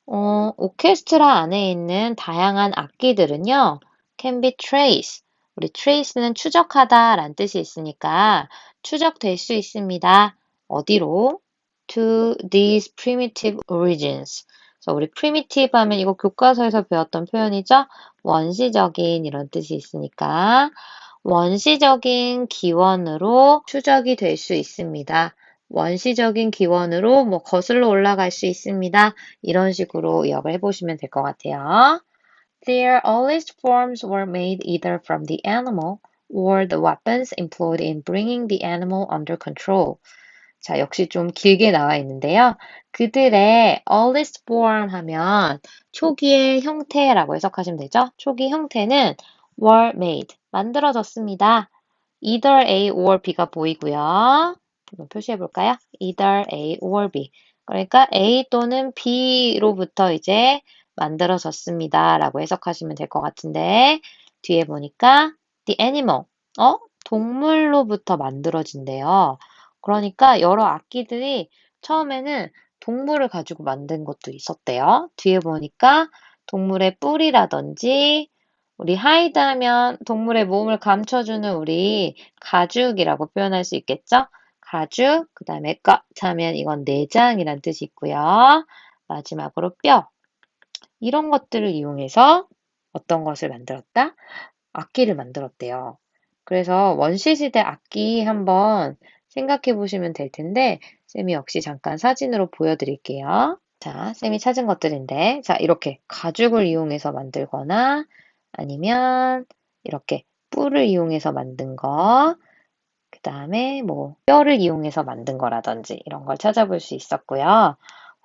오케스트라 안에 있는 다양한 악기들은요, can be traced. 우리 trace는 추적하다 라는 뜻이 있으니까 추적될 수 있습니다. 어디로? To these primitive origins. 그래서 우리 primitive 하면 이거 교과서에서 배웠던 표현이죠? 원시적인 이런 뜻이 있으니까 원시적인 기원으로 추적이 될 수 있습니다. 원시적인 기원으로 뭐 거슬러 올라갈 수 있습니다. 이런 식으로 이역을 해보시면 될 것 같아요. Their earliest forms were made either from the animal or the weapons employed in bringing the animal under control. 자, 역시 좀 길게 나와 있는데요. 그들의 earliest form 하면 초기의 형태라고 해석하시면 되죠. 초기 형태는 were made, 만들어졌습니다. either A or B가 보이고요. 한번 표시해 볼까요? either A or B. 그러니까 A 또는 B로부터 이제 만들어졌습니다. 라고 해석하시면 될 것 같은데 뒤에 보니까 the animal, 동물로부터 만들어진대요. 그러니까 여러 악기들이 처음에는 동물을 가지고 만든 것도 있었대요. 뒤에 보니까 동물의 뿔이라든지 우리 hide 하면 동물의 몸을 감춰주는 우리 가죽이라고 표현할 수 있겠죠? 가죽, 그 다음에 gut 하면 이건 내장이란 뜻이 있고요. 마지막으로 뼈. 이런 것들을 이용해서 어떤 것을 만들었다? 악기를 만들었대요. 그래서 원시시대 악기 한번 생각해 보시면 될 텐데 쌤이 역시 잠깐 사진으로 보여드릴게요. 자, 쌤이 찾은 것들인데 자, 이렇게 가죽을 이용해서 만들거나 아니면 이렇게 뿔을 이용해서 만든 거, 그 다음에 뭐 뼈를 이용해서 만든 거라든지 이런 걸 찾아볼 수 있었고요.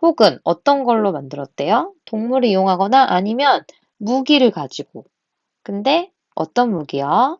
혹은 어떤 걸로 만들었대요? 동물을 이용하거나 아니면 무기를 가지고. 근데 어떤 무기요?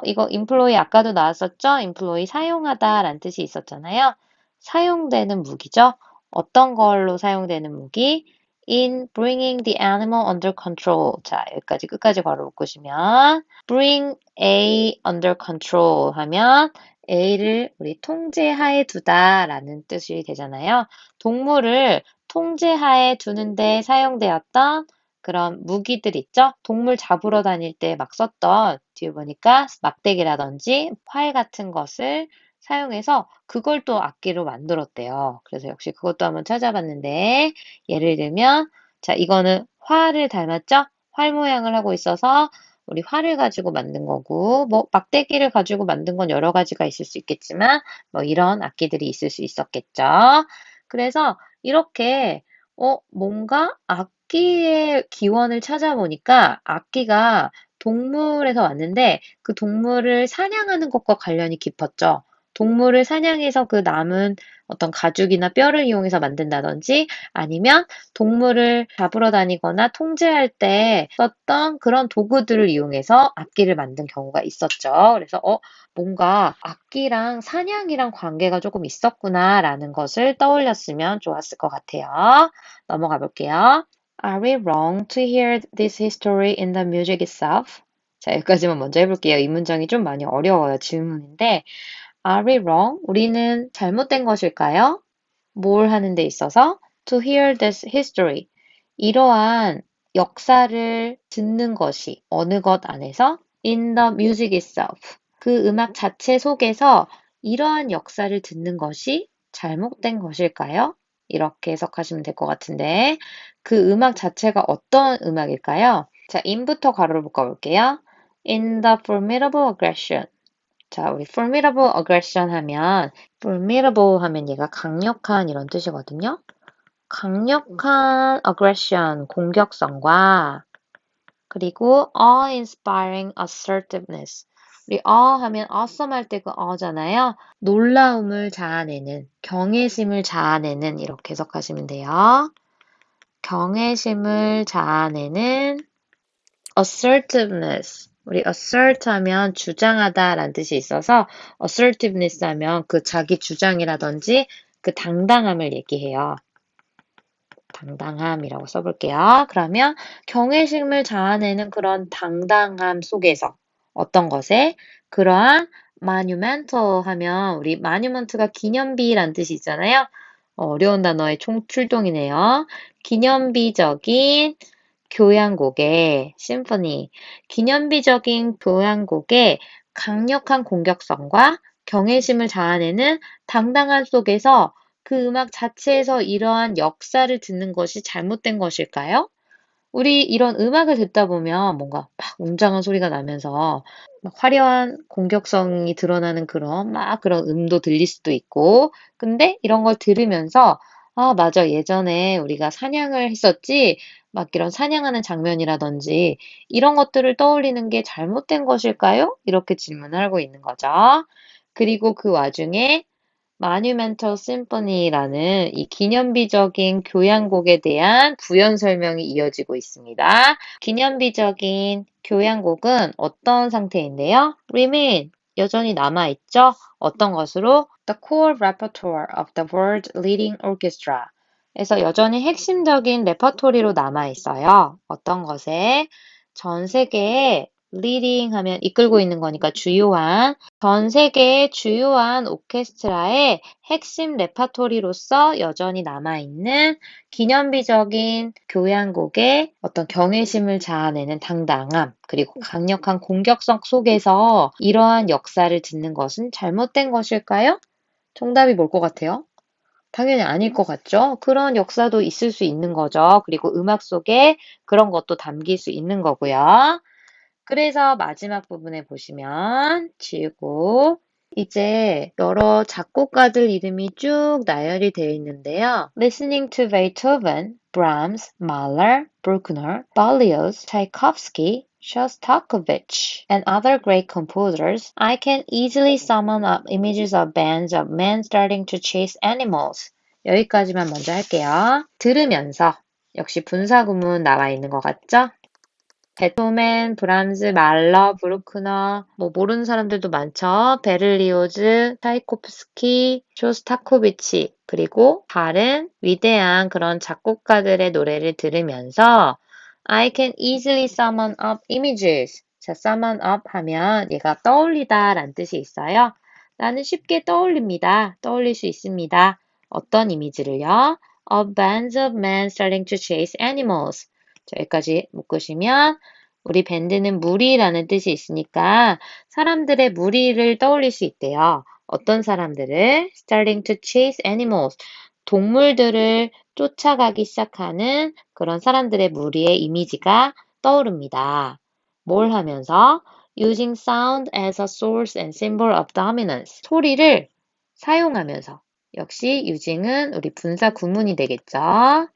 이거 employ 아까도 나왔었죠? employ 사용하다라는 뜻이 있었잖아요. 사용되는 무기죠. 어떤 걸로 사용되는 무기? In bringing the animal under control. 자, 여기까지 끝까지 괄호 묶으시면 bring A under control 하면 A를 우리 통제하에 두다라는 뜻이 되잖아요. 동물을 통제하에 두는데 사용되었던 그런 무기들 있죠? 동물 잡으러 다닐 때 막 썼던 뒤에 보니까 막대기라든지 활 같은 것을 사용해서 그걸 또 악기로 만들었대요. 그래서 역시 그것도 한번 찾아봤는데 예를 들면 자 이거는 활을 닮았죠? 활 모양을 하고 있어서 우리 활을 가지고 만든 거고 뭐 막대기를 가지고 만든 건 여러 가지가 있을 수 있겠지만 뭐 이런 악기들이 있을 수 있었겠죠. 그래서 이렇게 뭔가 악기의 기원을 찾아보니까 악기가 동물에서 왔는데 그 동물을 사냥하는 것과 관련이 깊었죠. 동물을 사냥해서 그 남은 어떤 가죽이나 뼈를 이용해서 만든다든지 아니면 동물을 잡으러 다니거나 통제할 때 썼던 그런 도구들을 이용해서 악기를 만든 경우가 있었죠. 그래서 뭔가 악기랑 사냥이랑 관계가 조금 있었구나라는 것을 떠올렸으면 좋았을 것 같아요. 넘어가 볼게요. Are we wrong to hear this history in the music itself? 자, 여기까지만 먼저 해볼게요. 이 문장이 좀 많이 어려워요. 질문인데, Are we wrong? 우리는 잘못된 것일까요? 뭘 하는 데 있어서? To hear this history. 이러한 역사를 듣는 것이 어느 것 안에서? In the music itself. 그 음악 자체 속에서 이러한 역사를 듣는 것이 잘못된 것일까요? 이렇게 해석하시면 될 것 같은데 그 음악 자체가 어떤 음악일까요? 자, in부터 가로를 묶어볼게요. In the formidable aggression. 자, 우리 formidable aggression 하면 formidable 하면 얘가 강력한 이런 뜻이거든요. 강력한 aggression, 공격성과 그리고 awe-inspiring assertiveness, 우리 하면 awesome 할 때 그 어잖아요. 놀라움을 자아내는, 경외심을 자아내는 이렇게 해석하시면 돼요. 경외심을 자아내는 assertiveness. 우리 assert 하면 주장하다 라는 뜻이 있어서 assertiveness 하면 그 자기 주장이라든지 그 당당함을 얘기해요. 당당함이라고 써볼게요. 그러면 경외심을 자아내는 그런 당당함 속에서 어떤 것에 그러한 monumental 하면 우리 monument가 기념비란 뜻이 있잖아요. 어려운 단어의 총출동이네요. 기념비적인 교향곡의 심포니, 기념비적인 교향곡의 강력한 공격성과 경외심을 자아내는 당당함 속에서 그 음악 자체에서 이러한 역사를 듣는 것이 잘못된 것일까요? 우리 이런 음악을 듣다 보면 뭔가 막 웅장한 소리가 나면서 막 화려한 공격성이 드러나는 그런 막 그런 음도 들릴 수도 있고, 근데 이런 걸 들으면서 아, 맞아. 예전에 우리가 사냥을 했었지. 막 이런 사냥하는 장면이라든지 이런 것들을 떠올리는 게 잘못된 것일까요? 이렇게 질문을 하고 있는 거죠. 그리고 그 와중에 마뉴멘털 심포니라는 이 기념비적인 교향곡에 대한 부연 설명이 이어지고 있습니다. 기념비적인 교향곡은 어떤 상태인데요? remain, 여전히 남아있죠? 어떤 것으로? The core repertoire of the world leading orchestra. 에서 여전히 핵심적인 레퍼토리로 남아있어요. 어떤 것에? 전 세계에 leading 하면 이끌고 있는 거니까 주요한 전 세계의 주요한 오케스트라의 핵심 레파토리로서 여전히 남아있는 기념비적인 교향곡의 어떤 경외심을 자아내는 당당함, 그리고 강력한 공격성 속에서 이러한 역사를 듣는 것은 잘못된 것일까요? 정답이 뭘 것 같아요? 당연히 아닐 것 같죠? 그런 역사도 있을 수 있는 거죠. 그리고 음악 속에 그런 것도 담길 수 있는 거고요. 그래서 마지막 부분에 보시면 지우고 이제 여러 작곡가들 이름이 쭉 나열이 되어 있는데요. Listening to Beethoven, Brahms, Mahler, Bruckner, Berlioz, Tchaikovsky, Shostakovich, and other great composers, I can easily summon up images of bands of men starting to chase animals. 여기까지만 먼저 할게요. 들으면서 역시 분사구문 나와 있는 것 같죠? 베토벤, 브람스, 말러, 브루크너, 뭐 모르는 사람들도 많죠. 베를리오즈, 타이코프스키, 쇼스타코비치, 그리고 다른 위대한 그런 작곡가들의 노래를 들으면서 I can easily summon up images. 자, summon up 하면 얘가 떠올리다 라는 뜻이 있어요. 나는 쉽게 떠올립니다. 떠올릴 수 있습니다. 어떤 이미지를요? Of bands of men starting to chase animals. 자, 여기까지 묶으시면 우리 밴드는 무리라는 뜻이 있으니까 사람들의 무리를 떠올릴 수 있대요. 어떤 사람들을? Starting to chase animals. 동물들을 쫓아가기 시작하는 그런 사람들의 무리의 이미지가 떠오릅니다. 뭘 하면서? Using sound as a source and symbol of dominance. 소리를 사용하면서. 역시 using은 우리 분사 구문이 되겠죠.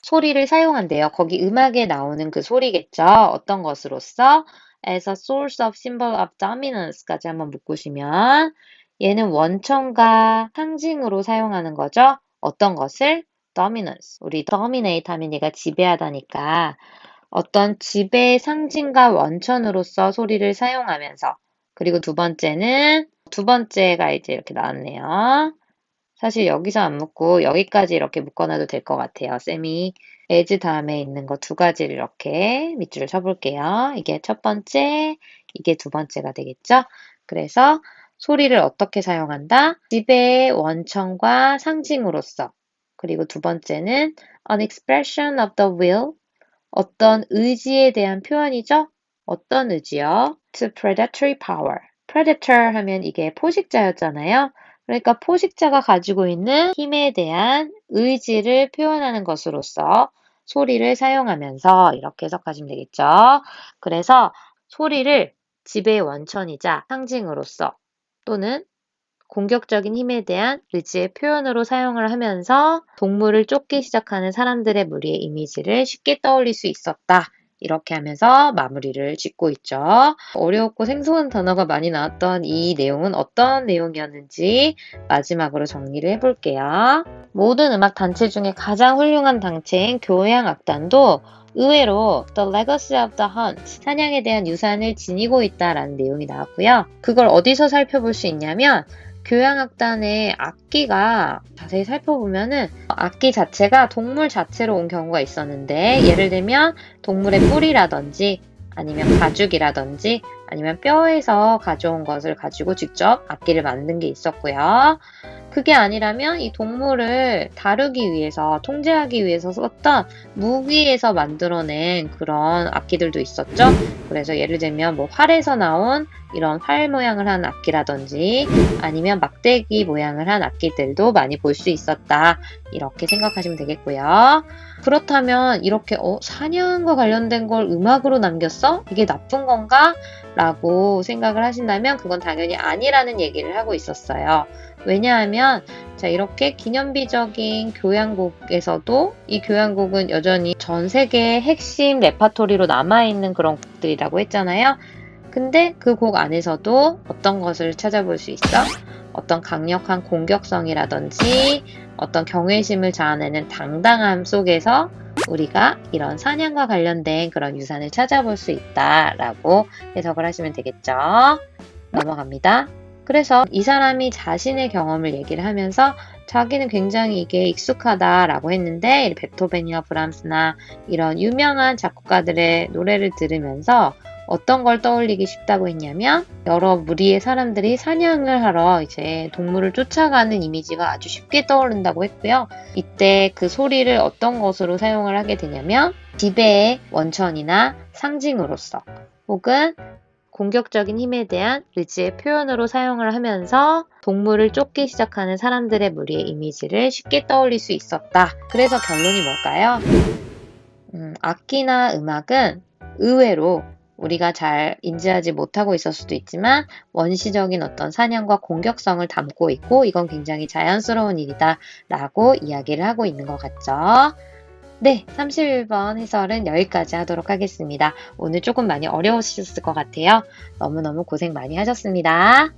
소리를 사용한대요. 거기 음악에 나오는 그 소리겠죠. 어떤 것으로서? as a source of symbol of dominance까지 한번 묶으시면 얘는 원천과 상징으로 사용하는 거죠. 어떤 것을? dominance. 우리 dominate 하면 얘가 지배하다니까 어떤 지배의 상징과 원천으로서 소리를 사용하면서 그리고 두 번째가 이제 이렇게 나왔네요. 사실 여기서 안 묶고 여기까지 이렇게 묶어놔도 될 것 같아요. 쌤이 as 다음에 있는 거 두 가지를 이렇게 밑줄을 쳐볼게요. 이게 첫 번째, 이게 두 번째가 되겠죠? 그래서 소리를 어떻게 사용한다? 지배의 원천과 상징으로서. 그리고 두 번째는 an expression of the will, 어떤 의지에 대한 표현이죠? 어떤 의지요? to predatory power. predator 하면 이게 포식자였잖아요. 그러니까 포식자가 가지고 있는 힘에 대한 의지를 표현하는 것으로서 소리를 사용하면서 이렇게 해석하시면 되겠죠. 그래서 소리를 지배의 원천이자 상징으로서 또는 공격적인 힘에 대한 의지의 표현으로 사용을 하면서 동물을 쫓기 시작하는 사람들의 무리의 이미지를 쉽게 떠올릴 수 있었다. 이렇게 하면서 마무리를 짓고 있죠. 어려웠고 생소한 단어가 많이 나왔던 이 내용은 어떤 내용이었는지 마지막으로 정리를 해볼게요. 모든 음악 단체 중에 가장 훌륭한 단체인 교향악단도 의외로 The Legacy of the Hunt, 사냥에 대한 유산을 지니고 있다라는 내용이 나왔고요. 그걸 어디서 살펴볼 수 있냐면 교향악단의 악기가 자세히 살펴보면은 악기 자체가 동물 자체로 온 경우가 있었는데, 예를 들면 동물의 뿔이라든지 아니면 가죽이라든지 아니면 뼈에서 가져온 것을 가지고 직접 악기를 만든 게 있었고요. 그게 아니라면 이 동물을 다루기 위해서, 통제하기 위해서 썼던 무기에서 만들어낸 그런 악기들도 있었죠. 그래서 예를 들면 뭐 활에서 나온 이런 활 모양을 한 악기라든지 아니면 막대기 모양을 한 악기들도 많이 볼 수 있었다. 이렇게 생각하시면 되겠고요. 그렇다면 이렇게 사냥과 관련된 걸 음악으로 남겼어? 이게 나쁜 건가? 라고 생각을 하신다면 그건 당연히 아니라는 얘기를 하고 있었어요. 왜냐하면 자, 이렇게 기념비적인 교향곡에서도 이 교향곡은 여전히 전 세계의 핵심 레파토리로 남아있는 그런 곡들이라고 했잖아요. 근데 그 곡 안에서도 어떤 것을 찾아볼 수 있어? 어떤 강력한 공격성이라든지 어떤 경외심을 자아내는 당당함 속에서 우리가 이런 사냥과 관련된 그런 유산을 찾아볼 수 있다라고 해석을 하시면 되겠죠. 넘어갑니다. 그래서 이 사람이 자신의 경험을 얘기를 하면서 자기는 굉장히 이게 익숙하다라고 했는데 베토벤이나 브람스나 이런 유명한 작곡가들의 노래를 들으면서 어떤 걸 떠올리기 쉽다고 했냐면 여러 무리의 사람들이 사냥을 하러 이제 동물을 쫓아가는 이미지가 아주 쉽게 떠오른다고 했고요. 이때 그 소리를 어떤 것으로 사용을 하게 되냐면 지배의 원천이나 상징으로서 혹은 공격적인 힘에 대한 의지의 표현으로 사용을 하면서 동물을 쫓기 시작하는 사람들의 무리의 이미지를 쉽게 떠올릴 수 있었다. 그래서 결론이 뭘까요? 악기나 음악은 의외로 우리가 잘 인지하지 못하고 있을 수도 있지만 원시적인 어떤 사냥과 공격성을 담고 있고 이건 굉장히 자연스러운 일이다 라고 이야기를 하고 있는 것 같죠. 네, 31번 해설은 여기까지 하도록 하겠습니다. 오늘 조금 많이 어려우셨을 것 같아요. 너무너무 고생 많이 하셨습니다.